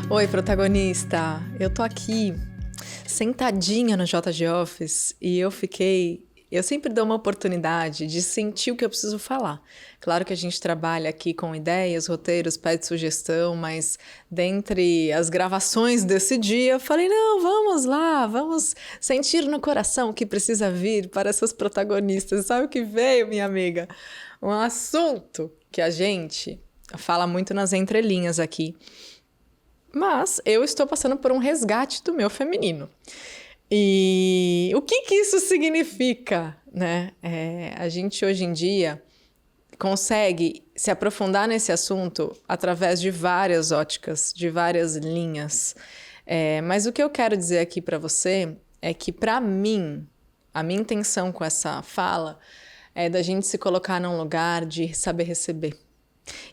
Oi, protagonista! Eu tô aqui sentadinha no JG Office e eu sempre dou uma oportunidade de sentir o que eu preciso falar. Claro que a gente trabalha aqui com ideias, roteiros, pede sugestão, mas dentre as gravações desse dia, eu falei, não, vamos lá, vamos sentir no coração o que precisa vir para essas protagonistas. Sabe o que veio, minha amiga? Um assunto que a gente fala muito nas entrelinhas aqui. Mas eu estou passando por um resgate do meu feminino. E o que isso significa, né? A gente hoje em dia consegue se aprofundar nesse assunto através de várias óticas, de várias linhas. Mas o que eu quero dizer aqui para você é que, para mim, a minha intenção com essa fala é da gente se colocar num lugar de saber receber.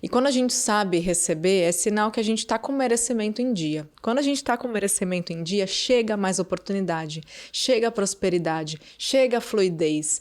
E quando a gente sabe receber, é sinal que a gente está com merecimento em dia. Quando a gente está com merecimento em dia, chega mais oportunidade, chega a prosperidade, chega a fluidez.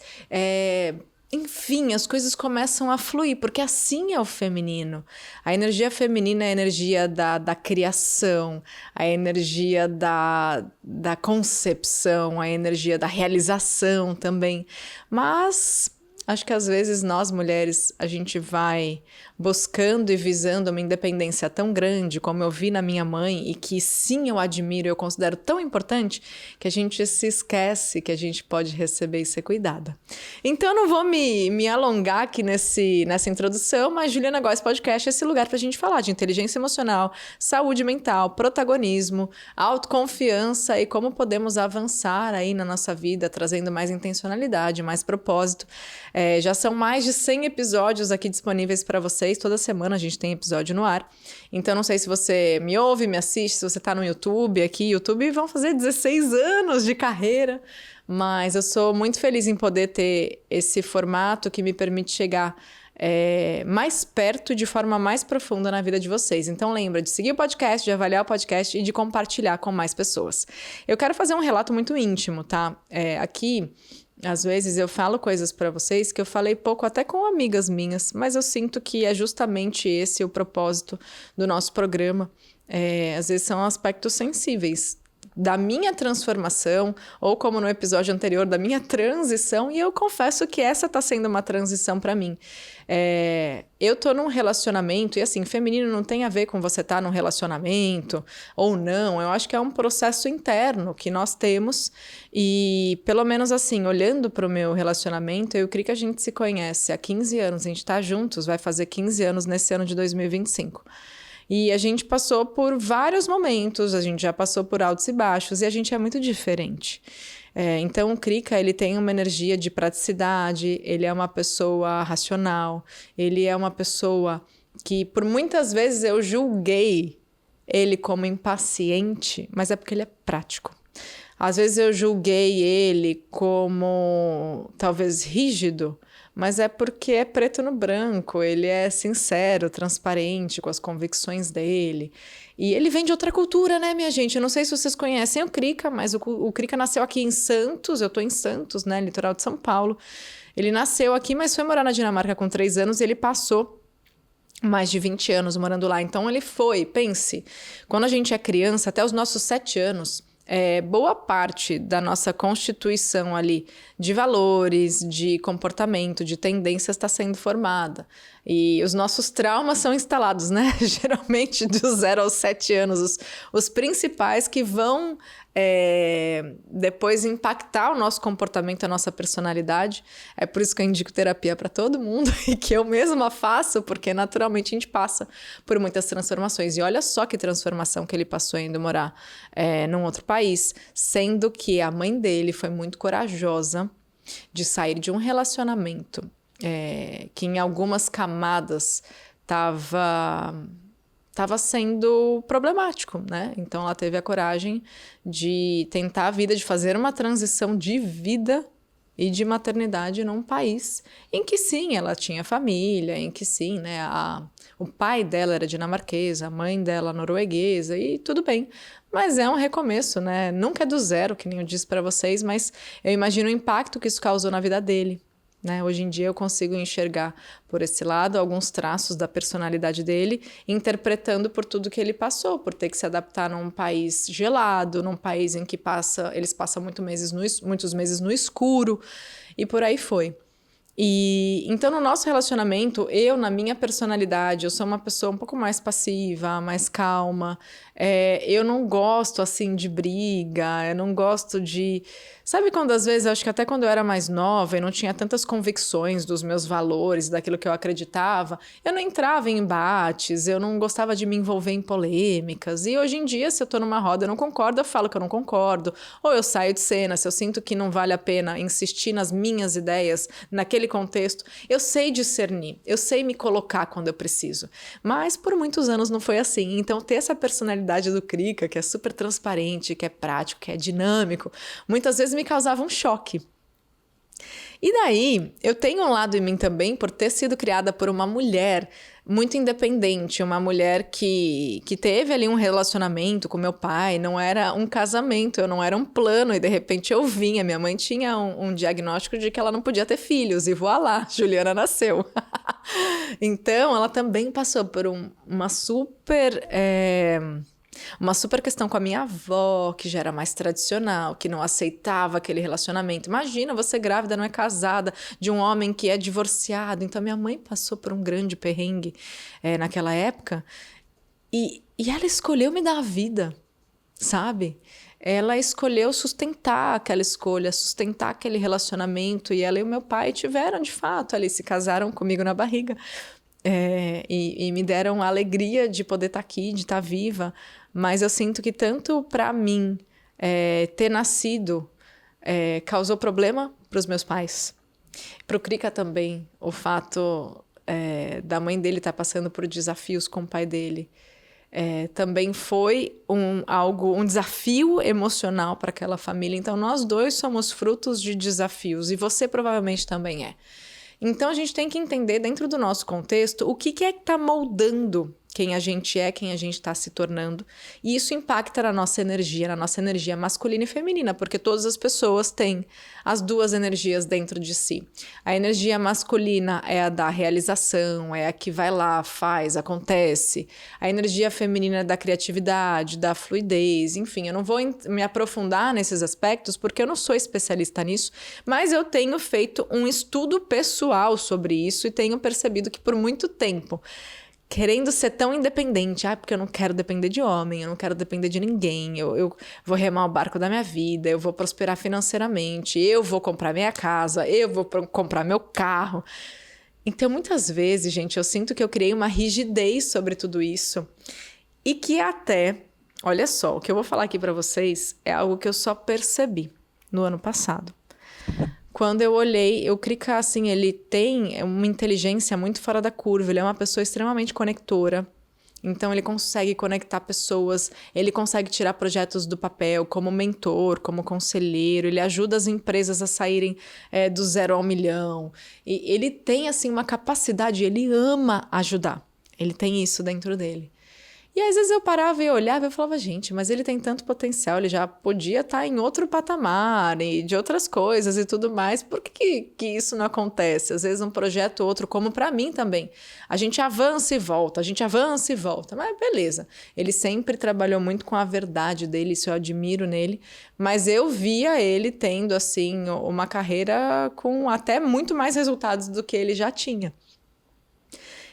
Enfim, as coisas começam a fluir, porque assim é o feminino. A energia feminina é a energia da criação, a energia da concepção, a energia da realização também. Mas acho que às vezes nós, mulheres, a gente vai buscando e visando uma independência tão grande, como eu vi na minha mãe, e que sim, eu admiro, eu considero tão importante, que a gente se esquece que a gente pode receber e ser cuidada. Então eu não vou me alongar aqui nessa introdução, mas Juliana Góes Podcast é esse lugar para a gente falar de inteligência emocional, saúde mental, protagonismo, autoconfiança e como podemos avançar aí na nossa vida, trazendo mais intencionalidade, mais propósito. Já são mais de 100 episódios aqui disponíveis para vocês. Toda semana a gente tem episódio no ar. Então, não sei se você me ouve, me assiste, se você está no YouTube aqui. YouTube vão fazer 16 anos de carreira. Mas eu sou muito feliz em poder ter esse formato que me permite chegar mais perto, de forma mais profunda na vida de vocês. Então lembra de seguir o podcast, de avaliar o podcast e de compartilhar com mais pessoas. Eu quero fazer um relato muito íntimo, tá? Aqui, às vezes eu falo coisas para vocês que eu falei pouco até com amigas minhas, mas eu sinto que é justamente esse o propósito do nosso programa. Às vezes são aspectos sensíveis da minha transformação, ou como no episódio anterior, da minha transição, e eu confesso que essa tá sendo uma transição para mim. Eu tô num relacionamento, e assim, feminino não tem a ver com você estar num relacionamento ou não, eu acho que é um processo interno que nós temos, e pelo menos assim, olhando pro meu relacionamento, eu creio que a gente se conhece há 15 anos, a gente tá juntos, vai fazer 15 anos nesse ano de 2025. E a gente passou por vários momentos, a gente já passou por altos e baixos, e a gente é muito diferente. Então o Krika, ele tem uma energia de praticidade, ele é uma pessoa racional, ele é uma pessoa que por muitas vezes eu julguei ele como impaciente, mas é porque ele é prático. Às vezes eu julguei ele como talvez rígido, mas é porque é preto no branco, ele é sincero, transparente com as convicções dele. E ele vem de outra cultura, né, minha gente? Eu não sei se vocês conhecem o Krika, mas o Krika nasceu aqui em Santos, eu tô em Santos, né, litoral de São Paulo. Ele nasceu aqui, mas foi morar na Dinamarca com 3 anos e ele passou mais de 20 anos morando lá. Então ele foi, pense, quando a gente é criança, até os nossos 7 anos... boa parte da nossa constituição ali de valores, de comportamento, de tendências está sendo formada. E os nossos traumas são instalados, né? Geralmente dos 0 aos 7 anos, os principais que vão depois impactar o nosso comportamento, a nossa personalidade. É por isso que eu indico terapia para todo mundo e que eu mesma faço, porque naturalmente a gente passa por muitas transformações. E olha só que transformação que ele passou indo morar num outro país, sendo que a mãe dele foi muito corajosa de sair de um relacionamento que em algumas camadas estava sendo problemático, né? Então ela teve a coragem de tentar a vida, de fazer uma transição de vida e de maternidade num país em que sim, ela tinha família, em que sim, né, o pai dela era dinamarquês, a mãe dela norueguesa e tudo bem. Mas é um recomeço, né? Nunca é do zero, que nem eu disse para vocês, mas eu imagino o impacto que isso causou na vida dele. né? Hoje em dia eu consigo enxergar por esse lado alguns traços da personalidade dele, interpretando por tudo que ele passou, por ter que se adaptar num país gelado, num país em que eles passam muitos meses no escuro, e por aí foi. E então no nosso relacionamento, na minha personalidade, eu sou uma pessoa um pouco mais passiva, mais calma. Eu não gosto assim de briga, eu não gosto de... Sabe quando às vezes, eu acho que até quando eu era mais nova e não tinha tantas convicções dos meus valores, daquilo que eu acreditava, eu não entrava em embates, eu não gostava de me envolver em polêmicas. E hoje em dia, se eu tô numa roda e eu não concordo, eu falo que eu não concordo. Ou eu saio de cena, se eu sinto que não vale a pena insistir nas minhas ideias, naquele contexto, eu sei discernir, eu sei me colocar quando eu preciso. Mas por muitos anos não foi assim. Então ter essa personalidade do Krika, que é super transparente, que é prático, que é dinâmico, muitas vezes me causava um choque. E daí, eu tenho um lado em mim também por ter sido criada por uma mulher muito independente, uma mulher que teve ali um relacionamento com meu pai, não era um casamento, eu não era um plano, e de repente eu vinha, minha mãe tinha um diagnóstico de que ela não podia ter filhos, e voilá, Juliana nasceu. Então, ela também passou por uma super questão com a minha avó, que já era mais tradicional, que não aceitava aquele relacionamento. Imagina, você grávida, não é casada, de um homem que é divorciado. Então, minha mãe passou por um grande perrengue naquela época. E ela escolheu me dar a vida, sabe? Ela escolheu sustentar aquela escolha, sustentar aquele relacionamento. E ela e o meu pai tiveram, de fato, ali, se casaram comigo na barriga. E me deram a alegria de poder estar aqui, de estar viva. Mas eu sinto que tanto para mim ter nascido causou problema para os meus pais. Para o Krika também, o fato da mãe dele estar passando por desafios com o pai dele. Também foi um desafio emocional para aquela família. Então, nós dois somos frutos de desafios. E você provavelmente também é. Então, a gente tem que entender, dentro do nosso contexto, o que é que está moldando quem a gente é, quem a gente está se tornando. E isso impacta na nossa energia masculina e feminina, porque todas as pessoas têm as duas energias dentro de si. A energia masculina é a da realização, é a que vai lá, faz, acontece. A energia feminina é da criatividade, da fluidez, enfim, eu não vou me aprofundar nesses aspectos, porque eu não sou especialista nisso, mas eu tenho feito um estudo pessoal sobre isso e tenho percebido que por muito tempo, querendo ser tão independente, porque eu não quero depender de homem, eu não quero depender de ninguém, eu vou remar o barco da minha vida, eu vou prosperar financeiramente, eu vou comprar minha casa, eu vou comprar meu carro. Então, muitas vezes, gente, eu sinto que eu criei uma rigidez sobre tudo isso e que até, olha só, o que eu vou falar aqui para vocês é algo que eu só percebi no ano passado. Quando eu olhei, o Krika, assim, ele tem uma inteligência muito fora da curva, ele é uma pessoa extremamente conectora, então ele consegue conectar pessoas, ele consegue tirar projetos do papel como mentor, como conselheiro, ele ajuda as empresas a saírem do 0 ao 1.000.000, e ele tem, assim, uma capacidade, ele ama ajudar, ele tem isso dentro dele. E às vezes eu parava e olhava e eu falava, gente, mas ele tem tanto potencial, ele já podia estar em outro patamar e de outras coisas e tudo mais. Por que isso não acontece? Às vezes um projeto ou outro, como para mim também. A gente avança e volta, mas beleza. Ele sempre trabalhou muito com a verdade dele, isso eu admiro nele, mas eu via ele tendo, assim, uma carreira com até muito mais resultados do que ele já tinha.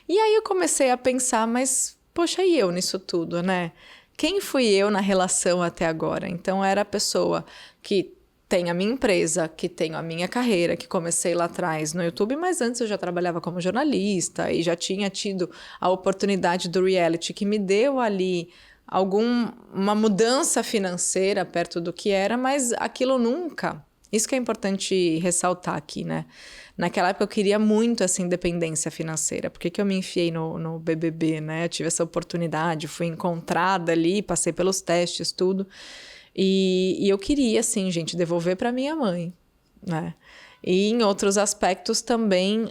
E aí eu comecei a pensar, mas... poxa, e eu nisso tudo, né? Quem fui eu na relação até agora? Então, era a pessoa que tem a minha empresa, que tenho a minha carreira, que comecei lá atrás no YouTube, mas antes eu já trabalhava como jornalista e já tinha tido a oportunidade do reality, que me deu ali uma mudança financeira perto do que era, mas aquilo nunca... Isso que é importante ressaltar aqui, né? Naquela época eu queria muito essa independência financeira. Por que eu me enfiei no BBB, né? Eu tive essa oportunidade, fui encontrada ali, passei pelos testes, tudo. E eu queria, assim, gente, devolver para minha mãe, né? E em outros aspectos também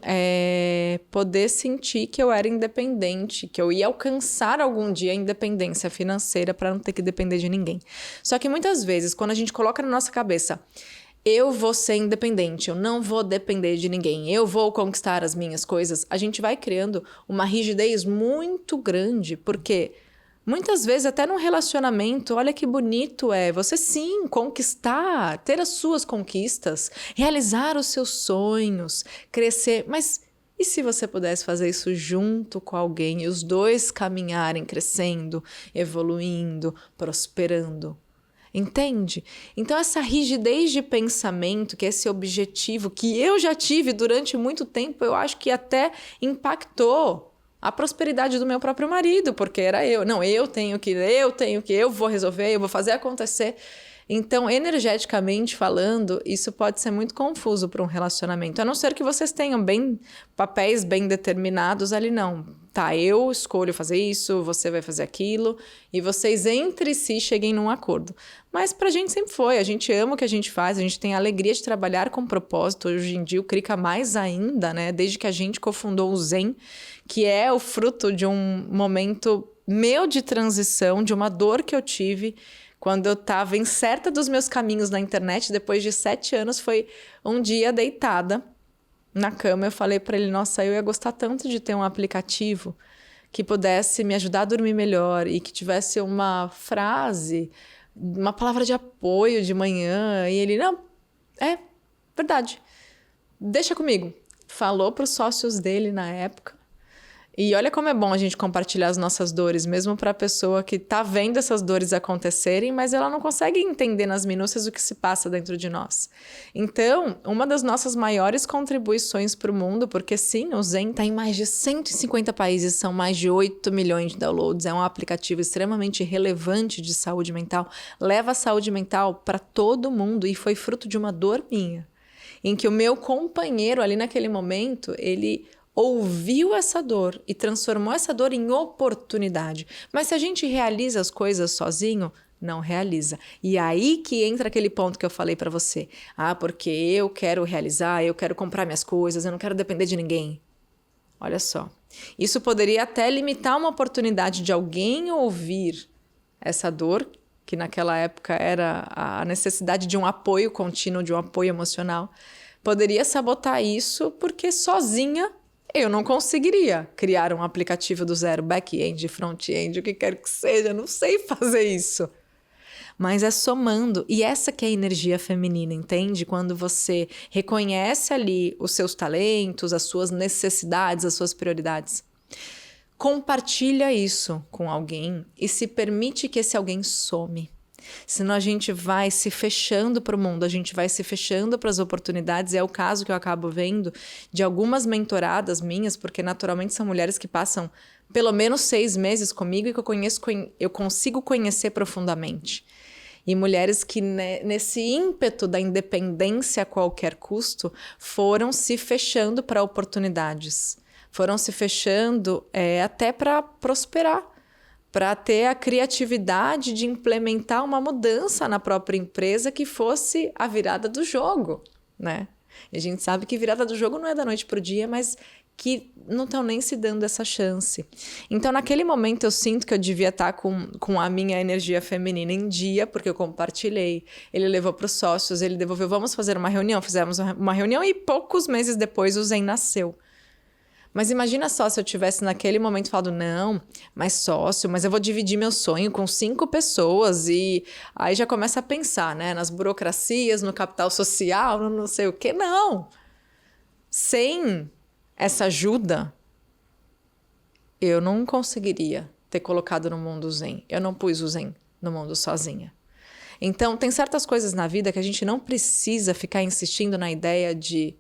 poder sentir que eu era independente, que eu ia alcançar algum dia a independência financeira para não ter que depender de ninguém. Só que muitas vezes, quando a gente coloca na nossa cabeça... eu vou ser independente, eu não vou depender de ninguém, eu vou conquistar as minhas coisas, a gente vai criando uma rigidez muito grande, porque muitas vezes até num relacionamento, olha que bonito é você sim conquistar, ter as suas conquistas, realizar os seus sonhos, crescer, mas e se você pudesse fazer isso junto com alguém e os dois caminharem crescendo, evoluindo, prosperando? Entende? Então, essa rigidez de pensamento, que é esse objetivo que eu já tive durante muito tempo, eu acho que até impactou a prosperidade do meu próprio marido, porque era eu. Não, eu tenho que, eu vou resolver, eu vou fazer acontecer. Então, energeticamente falando, isso pode ser muito confuso para um relacionamento. A não ser que vocês tenham papéis bem determinados ali, não. Tá, eu escolho fazer isso, você vai fazer aquilo, e vocês entre si cheguem num acordo. Mas pra gente sempre foi, a gente ama o que a gente faz, a gente tem a alegria de trabalhar com propósito. Hoje em dia o Krika mais ainda, né? Desde que a gente cofundou o Zen, que é o fruto de um momento meu de transição, de uma dor que eu tive quando eu estava incerta dos meus caminhos na internet. Depois de 7 anos, foi um dia deitada na cama, eu falei para ele, nossa, eu ia gostar tanto de ter um aplicativo que pudesse me ajudar a dormir melhor e que tivesse uma frase, uma palavra de apoio de manhã. E ele, não, é verdade, deixa comigo. Falou para os sócios dele na época. E olha como é bom a gente compartilhar as nossas dores, mesmo para a pessoa que está vendo essas dores acontecerem, mas ela não consegue entender nas minúcias o que se passa dentro de nós. Então, uma das nossas maiores contribuições para o mundo, porque sim, o Zen está em mais de 150 países, são mais de 8 milhões de downloads, é um aplicativo extremamente relevante de saúde mental, leva a saúde mental para todo mundo e foi fruto de uma dor minha, em que o meu companheiro ali naquele momento, ele ouviu essa dor e transformou essa dor em oportunidade. Mas se a gente realiza as coisas sozinho, não realiza. E aí que entra aquele ponto que eu falei para você. Ah, porque eu quero realizar, eu quero comprar minhas coisas, eu não quero depender de ninguém. Olha só. Isso poderia até limitar uma oportunidade de alguém ouvir essa dor, que naquela época era a necessidade de um apoio contínuo, de um apoio emocional. Poderia sabotar isso porque sozinha eu não conseguiria criar um aplicativo do zero, back-end, front-end, o que quer que seja, não sei fazer isso. Mas é somando, e essa que é a energia feminina, entende? Quando você reconhece ali os seus talentos, as suas necessidades, as suas prioridades. Compartilha isso com alguém e se permite que esse alguém some. Senão a gente vai se fechando para o mundo, a gente vai se fechando para as oportunidades. É o caso que eu acabo vendo de algumas mentoradas minhas, porque naturalmente são mulheres que passam pelo menos 6 meses comigo e que eu consigo conhecer profundamente. E mulheres que nesse ímpeto da independência a qualquer custo foram se fechando para oportunidades, foram se fechando até para prosperar, para ter a criatividade de implementar uma mudança na própria empresa que fosse a virada do jogo, né? E a gente sabe que virada do jogo não é da noite para o dia, mas que não estão nem se dando essa chance. Então, naquele momento, eu sinto que eu devia estar com a minha energia feminina em dia, porque eu compartilhei. Ele levou para os sócios, ele devolveu, vamos fazer uma reunião. Fizemos uma reunião e poucos meses depois o Zen nasceu. Mas imagina só se eu tivesse naquele momento falado, não, mas sócio, mas eu vou dividir meu sonho com 5 pessoas e aí já começa a pensar, né, nas burocracias, no capital social, no não sei o quê. Não! Sem essa ajuda, eu não conseguiria ter colocado no mundo o Zen. Eu não pus o Zen no mundo sozinha. Então, tem certas coisas na vida que a gente não precisa ficar insistindo na ideia de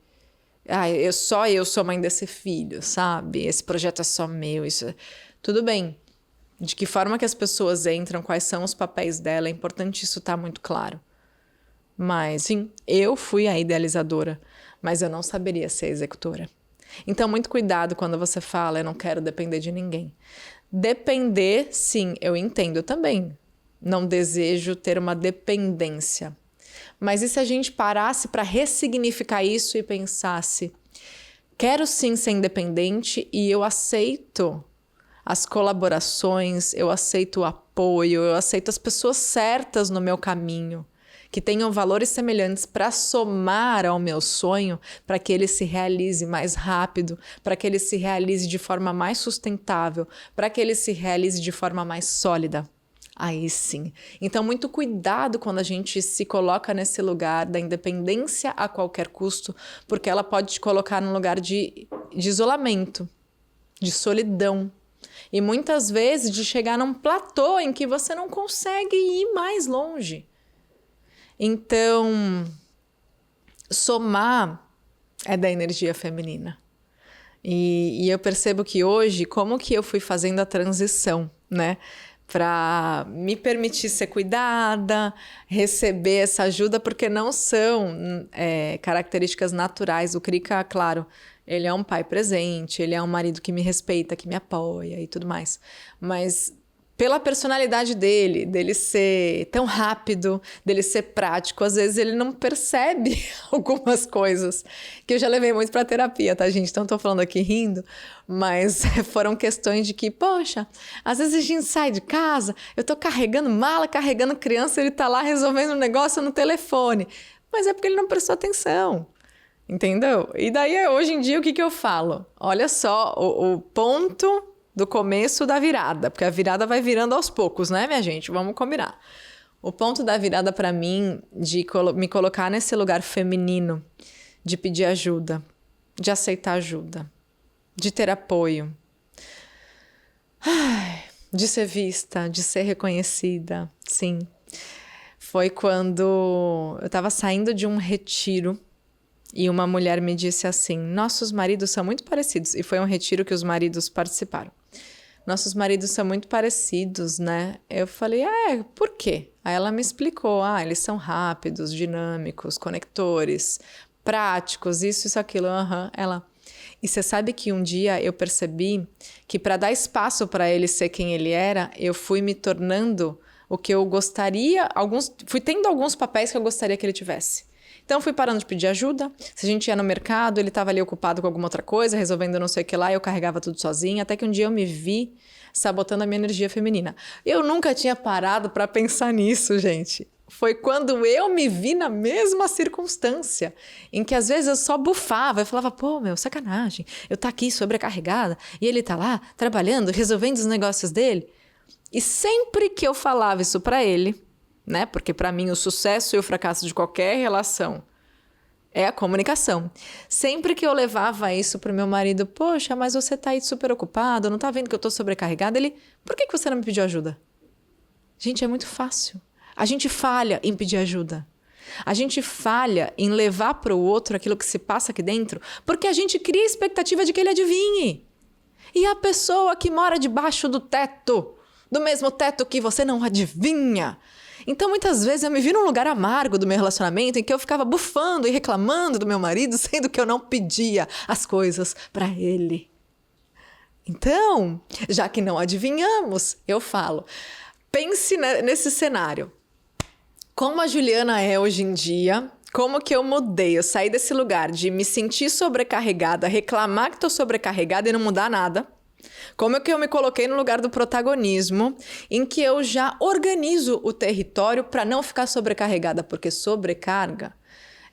eu sou mãe desse filho, sabe? Esse projeto é só meu. Tudo bem. De que forma que as pessoas entram, quais são os papéis dela, é importante isso estar muito claro. Mas, sim, eu fui a idealizadora, mas eu não saberia ser executora. Então, muito cuidado quando você fala, eu não quero depender de ninguém. Depender, sim, eu entendo também. Não desejo ter uma dependência. Mas e se a gente parasse para ressignificar isso e pensasse, quero sim ser independente e eu aceito as colaborações, eu aceito o apoio, eu aceito as pessoas certas no meu caminho, que tenham valores semelhantes para somar ao meu sonho, para que ele se realize mais rápido, para que ele se realize de forma mais sustentável, para que ele se realize de forma mais sólida. Aí sim. Então, muito cuidado quando a gente se coloca nesse lugar da independência a qualquer custo, porque ela pode te colocar num lugar de isolamento, de solidão. E muitas vezes de chegar num platô em que você não consegue ir mais longe. Então, somar é da energia feminina. E eu percebo que hoje, como que eu fui fazendo a transição, né? Para me permitir ser cuidada, receber essa ajuda, porque não são características naturais. O Krika, claro, ele é um pai presente, ele é um marido que me respeita, que me apoia e tudo mais. Mas pela personalidade dele ser tão rápido, dele ser prático, às vezes ele não percebe algumas coisas que eu já levei muito para terapia, tá, gente? Então tô falando aqui rindo, mas foram questões de que, poxa, às vezes a gente sai de casa, eu tô carregando mala, carregando criança, ele tá lá resolvendo um negócio no telefone, mas é porque ele não prestou atenção. Entendeu? E daí, hoje em dia, o que eu falo? Olha só, o ponto do começo da virada, porque a virada vai virando aos poucos, né, minha gente? Vamos combinar. O ponto da virada para mim, de me colocar nesse lugar feminino, de pedir ajuda, de aceitar ajuda, de ter apoio, de ser vista, de ser reconhecida, sim. Foi quando eu estava saindo de um retiro e uma mulher me disse assim, nossos maridos são muito parecidos. E foi um retiro que os maridos participaram. Nossos maridos são muito parecidos, né? Eu falei, por quê? Aí ela me explicou, eles são rápidos, dinâmicos, conectores, práticos, isso, aquilo. Ela... E você sabe que um dia eu percebi que para dar espaço para ele ser quem ele era, eu fui me tornando o que eu gostaria, fui tendo alguns papéis que eu gostaria que ele tivesse. Então, fui parando de pedir ajuda. Se a gente ia no mercado, ele estava ali ocupado com alguma outra coisa, resolvendo não sei o que lá, eu carregava tudo sozinha, até que um dia eu me vi sabotando a minha energia feminina. Eu nunca tinha parado para pensar nisso, gente. Foi quando eu me vi na mesma circunstância, em que às vezes eu só bufava, eu falava, pô, meu, sacanagem, eu tô aqui sobrecarregada, e ele tá lá, trabalhando, resolvendo os negócios dele. E sempre que eu falava isso para ele, né? Porque para mim o sucesso e o fracasso de qualquer relação é a comunicação. Sempre que eu levava isso pro meu marido, poxa, mas você tá aí super ocupado, não tá vendo que eu tô sobrecarregada? Ele, por que você não me pediu ajuda? Gente, é muito fácil. A gente falha em pedir ajuda. A gente falha em levar pro outro aquilo que se passa aqui dentro, porque a gente cria a expectativa de que ele adivinhe. E a pessoa que mora debaixo do teto, do mesmo teto que você não adivinha. Então, muitas vezes, eu me vi num lugar amargo do meu relacionamento em que eu ficava bufando e reclamando do meu marido, sendo que eu não pedia as coisas para ele. Então, já que não adivinhamos, eu falo, pense nesse cenário. Como a Juliana é hoje em dia, como que eu mudei? Eu saí desse lugar de me sentir sobrecarregada, reclamar que estou sobrecarregada e não mudar nada. Como é que eu me coloquei no lugar do protagonismo, em que eu já organizo o território para não ficar sobrecarregada, porque sobrecarga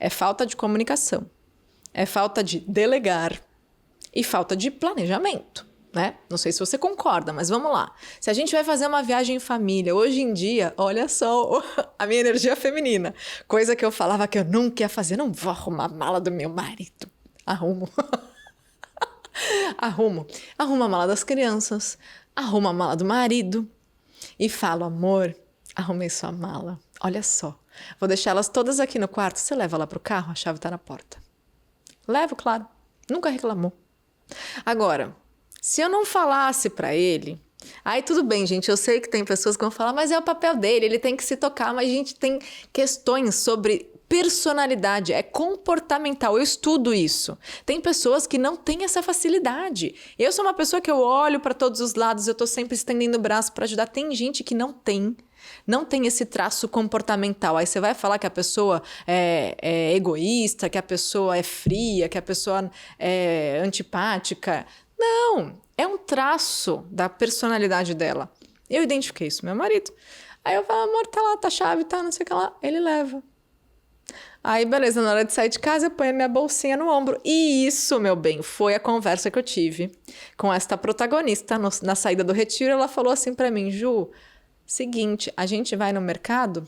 é falta de comunicação, é falta de delegar e falta de planejamento, né? Não sei se você concorda, mas vamos lá. Se a gente vai fazer uma viagem em família, hoje em dia, olha só a minha energia feminina, coisa que eu falava que eu nunca ia fazer, não vou arrumar a mala do meu marido, arrumo. Arrumo a mala das crianças, arrumo a mala do marido e falo, amor, arrumei sua mala, olha só, vou deixar elas todas aqui no quarto, você leva lá pro carro, a chave tá na porta. Levo, claro, nunca reclamou. Agora, se eu não falasse pra ele, aí tudo bem, gente, eu sei que tem pessoas que vão falar, mas é o papel dele, ele tem que se tocar, mas a gente tem questões sobre personalidade, é comportamental, eu estudo isso. Tem pessoas que não têm essa facilidade. Eu sou uma pessoa que eu olho para todos os lados, eu tô sempre estendendo o braço para ajudar. Tem gente que não tem esse traço comportamental. Aí você vai falar que a pessoa é egoísta, que a pessoa é fria, que a pessoa é antipática. Não, é um traço da personalidade dela. Eu identifiquei isso, meu marido. Aí eu falo, amor, tá lá, tá a chave, tá, não sei o que lá. Ele leva. Aí, beleza, na hora de sair de casa, eu ponho a minha bolsinha no ombro. E isso, meu bem, foi a conversa que eu tive com esta protagonista na saída do retiro. Ela falou assim pra mim, Ju, seguinte, a gente vai no mercado?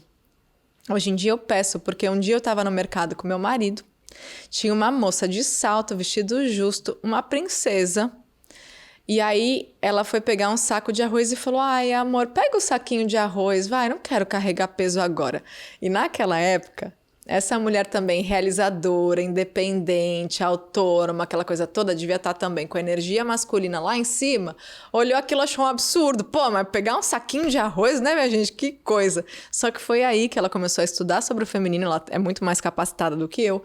Hoje em dia eu peço, porque um dia eu tava no mercado com meu marido, tinha uma moça de salto, vestido justo, uma princesa. E aí ela foi pegar um saco de arroz e falou, ai, amor, pega o saquinho de arroz, vai, não quero carregar peso agora. E naquela época, essa mulher também realizadora, independente, autônoma, aquela coisa toda, devia estar também com a energia masculina lá em cima, olhou aquilo e achou um absurdo. Pô, mas pegar um saquinho de arroz, né, minha gente? Que coisa. Só que foi aí que ela começou a estudar sobre o feminino, ela é muito mais capacitada do que eu.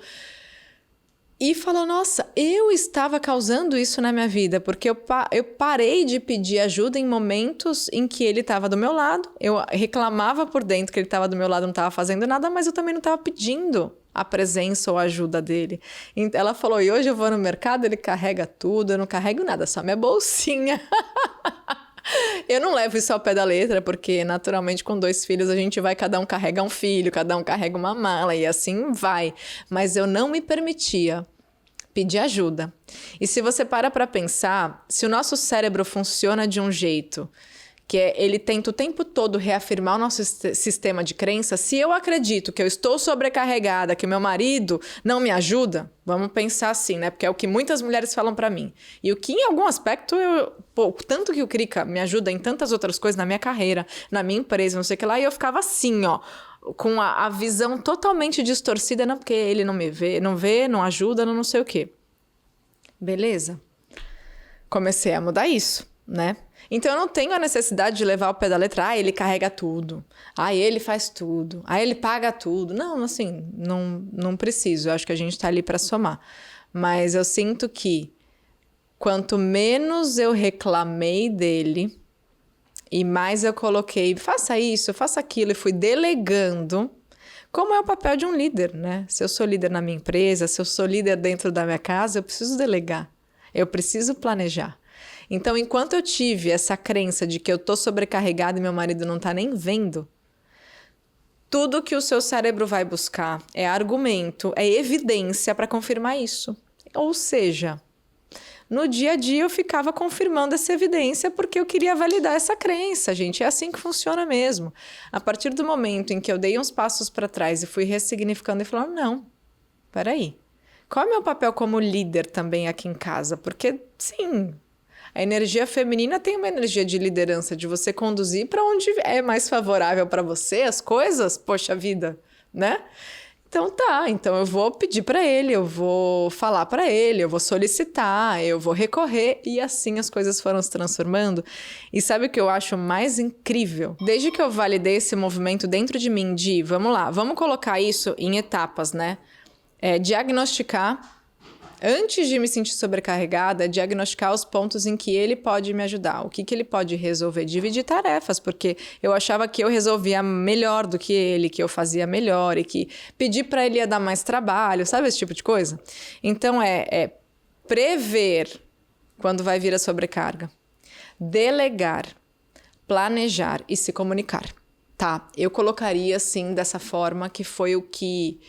E falou, nossa, eu estava causando isso na minha vida, porque eu parei de pedir ajuda em momentos em que ele estava do meu lado, eu reclamava por dentro que ele estava do meu lado, não estava fazendo nada, mas eu também não estava pedindo a presença ou a ajuda dele. Ela falou, e hoje eu vou no mercado, ele carrega tudo, eu não carrego nada, só minha bolsinha. Eu não levo isso ao pé da letra, porque naturalmente com 2 filhos a gente vai, cada um carrega um filho, cada um carrega uma mala e assim vai. Mas eu não me permitia pedir ajuda. E se você para pensar, se o nosso cérebro funciona de um jeito que ele tenta o tempo todo reafirmar o nosso sistema de crença, se eu acredito que eu estou sobrecarregada, que meu marido não me ajuda, vamos pensar assim, né? Porque é o que muitas mulheres falam pra mim. E o que em algum aspecto, tanto que o Krika me ajuda em tantas outras coisas, na minha carreira, na minha empresa, não sei o que lá, e eu ficava assim, ó, com a visão totalmente distorcida, não porque ele não me vê, não ajuda, não sei o quê. Beleza. Comecei a mudar isso, né? Então eu não tenho a necessidade de levar ao pé da letra, ele carrega tudo, ele faz tudo, ele paga tudo. Não, assim, não preciso, eu acho que a gente tá ali para somar. Mas eu sinto que quanto menos eu reclamei dele e mais eu coloquei, faça isso, faça aquilo, e fui delegando, como é o papel de um líder, né? Se eu sou líder na minha empresa, se eu sou líder dentro da minha casa, eu preciso delegar, eu preciso planejar. Então, enquanto eu tive essa crença de que eu tô sobrecarregada e meu marido não tá nem vendo, tudo que o seu cérebro vai buscar é argumento, é evidência para confirmar isso. Ou seja, no dia a dia eu ficava confirmando essa evidência porque eu queria validar essa crença, gente. É assim que funciona mesmo. A partir do momento em que eu dei uns passos para trás e fui ressignificando e falando, não, peraí, qual é o meu papel como líder também aqui em casa? Porque, sim, a energia feminina tem uma energia de liderança, de você conduzir para onde é mais favorável para você as coisas, poxa vida, né? Então tá, então eu vou pedir para ele, eu vou falar para ele, eu vou solicitar, eu vou recorrer, e assim as coisas foram se transformando. E sabe o que eu acho mais incrível? Desde que eu validei esse movimento dentro de mim de, vamos lá, vamos colocar isso em etapas, né? Diagnosticar. Antes de me sentir sobrecarregada, diagnosticar os pontos em que ele pode me ajudar. O que ele pode resolver? Dividir tarefas, porque eu achava que eu resolvia melhor do que ele, que eu fazia melhor e que pedir para ele ia dar mais trabalho, sabe esse tipo de coisa? Então, prever quando vai vir a sobrecarga, delegar, planejar e se comunicar. Tá, eu colocaria assim, dessa forma, que foi o que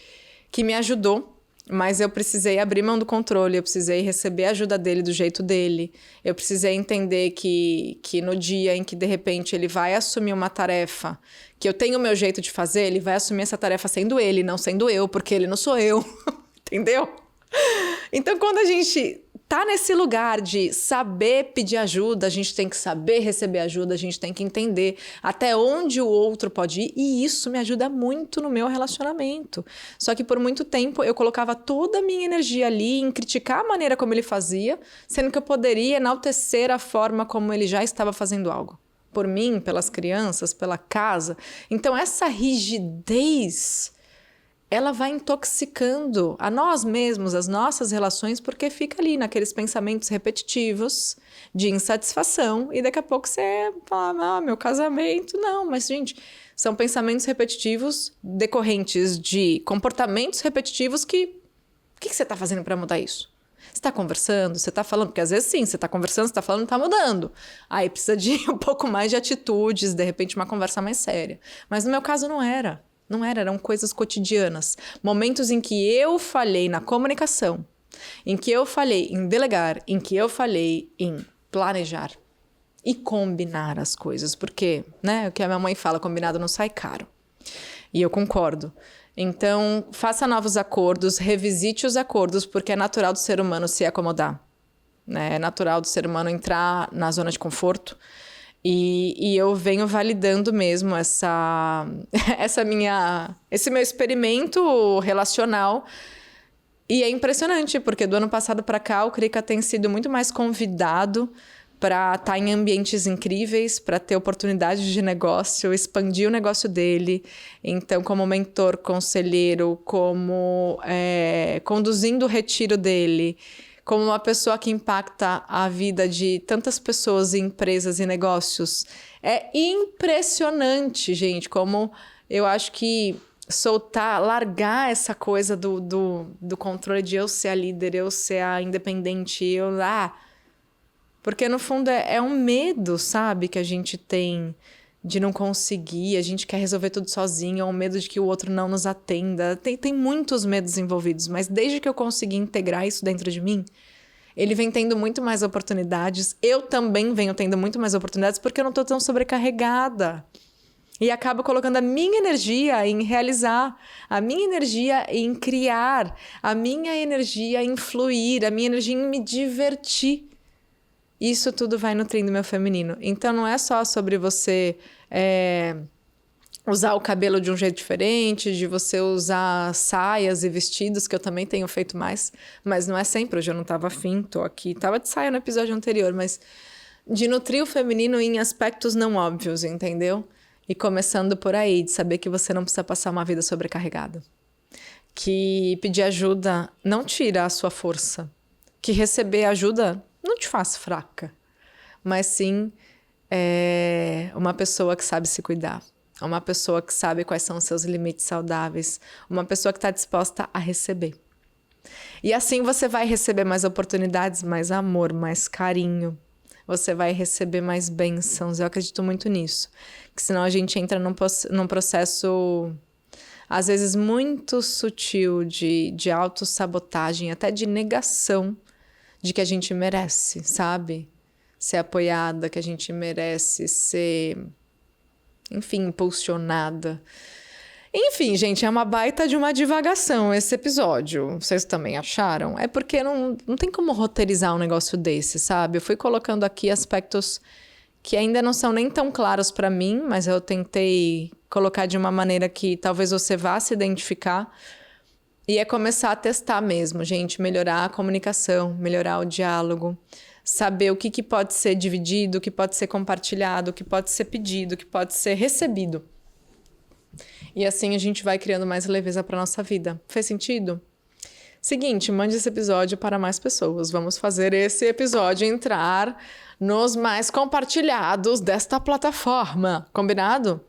me ajudou. Mas eu precisei abrir mão do controle, eu precisei receber a ajuda dele do jeito dele. Eu precisei entender que no dia em que, de repente, ele vai assumir uma tarefa, que eu tenho o meu jeito de fazer, ele vai assumir essa tarefa sendo ele, não sendo eu, porque ele não sou eu. Entendeu? Então, quando a gente tá nesse lugar de saber pedir ajuda, a gente tem que saber receber ajuda, a gente tem que entender até onde o outro pode ir, e isso me ajuda muito no meu relacionamento. Só que por muito tempo eu colocava toda a minha energia ali em criticar a maneira como ele fazia, sendo que eu poderia enaltecer a forma como ele já estava fazendo algo. Por mim, pelas crianças, pela casa. Então essa rigidez, ela vai intoxicando a nós mesmos, as nossas relações, porque fica ali naqueles pensamentos repetitivos de insatisfação, e daqui a pouco você fala, meu casamento, não, mas gente, são pensamentos repetitivos decorrentes de comportamentos repetitivos que... O que você está fazendo para mudar isso? Você tá conversando? Você tá falando? Porque às vezes sim, você tá conversando, você tá falando, tá mudando. Aí precisa de um pouco mais de atitudes, de repente uma conversa mais séria. Mas no meu caso não era. Não era, eram coisas cotidianas. Momentos em que eu falhei na comunicação, em que eu falhei em delegar, em que eu falhei em planejar e combinar as coisas. Porque, né, o que a minha mãe fala, combinado não sai caro. E eu concordo. Então, faça novos acordos, revisite os acordos, porque é natural do ser humano se acomodar. Né? É natural do ser humano entrar na zona de conforto. E eu venho validando mesmo esse meu experimento relacional. E é impressionante, porque do ano passado para cá o Krika tem sido muito mais convidado para estar em ambientes incríveis, para ter oportunidades de negócio, expandir o negócio dele. Então, como mentor, conselheiro, como conduzindo o retiro dele, como uma pessoa que impacta a vida de tantas pessoas, empresas e negócios. É impressionante, gente, como eu acho que largar essa coisa do controle de eu ser a líder, eu ser a independente, porque no fundo é um medo, sabe, que a gente tem de não conseguir, a gente quer resolver tudo sozinho, é um medo de que o outro não nos atenda. Tem muitos medos envolvidos, mas desde que eu consegui integrar isso dentro de mim, ele vem tendo muito mais oportunidades. Eu também venho tendo muito mais oportunidades porque eu não estou tão sobrecarregada. E acabo colocando a minha energia em realizar, a minha energia em criar, a minha energia em fluir, a minha energia em me divertir. Isso tudo vai nutrindo meu feminino. Então, não é só sobre você usar o cabelo de um jeito diferente, de você usar saias e vestidos, que eu também tenho feito mais, mas não é sempre. Hoje eu não estava afim, tô aqui. Tava de saia no episódio anterior, mas de nutrir o feminino em aspectos não óbvios, entendeu? E começando por aí, de saber que você não precisa passar uma vida sobrecarregada. Que pedir ajuda não tira a sua força. Que receber ajuda não te faz fraca. Mas sim uma pessoa que sabe se cuidar. Uma pessoa que sabe quais são os seus limites saudáveis. Uma pessoa que está disposta a receber. E assim você vai receber mais oportunidades, mais amor, mais carinho. Você vai receber mais bênçãos. Eu acredito muito nisso. Que senão a gente entra num processo, às vezes, muito sutil de autossabotagem, até de negação de que a gente merece, sabe? Ser apoiada, que a gente merece ser, enfim, impulsionada. Enfim, gente, é uma baita de uma divagação esse episódio. Vocês também acharam? É porque não tem como roteirizar um negócio desse, sabe? Eu fui colocando aqui aspectos que ainda não são nem tão claros para mim, mas eu tentei colocar de uma maneira que talvez você vá se identificar. E é começar a testar mesmo, gente. Melhorar a comunicação, melhorar o diálogo. Saber o que pode ser dividido, o que pode ser compartilhado, o que pode ser pedido, o que pode ser recebido. E assim a gente vai criando mais leveza para nossa vida. Fez sentido? Seguinte, mande esse episódio para mais pessoas. Vamos fazer esse episódio entrar nos mais compartilhados desta plataforma. Combinado?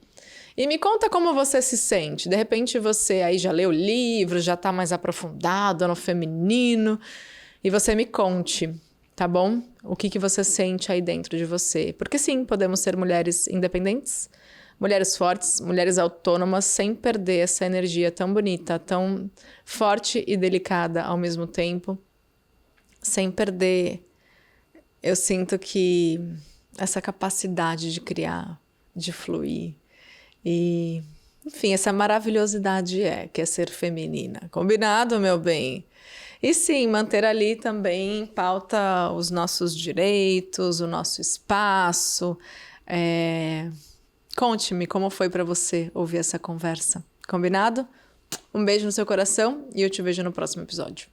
E me conta como você se sente. De repente você aí já leu o livro, já está mais aprofundado no feminino. E você me conte, tá bom? O que você sente aí dentro de você. Porque sim, podemos ser mulheres independentes, mulheres fortes, mulheres autônomas, sem perder essa energia tão bonita, tão forte e delicada ao mesmo tempo. Sem perder, eu sinto que essa capacidade de criar, de fluir. E, enfim, essa maravilhosidade que é ser feminina. Combinado, meu bem? E sim, manter ali também em pauta os nossos direitos, o nosso espaço. Conte-me como foi para você ouvir essa conversa. Combinado? Um beijo no seu coração e eu te vejo no próximo episódio.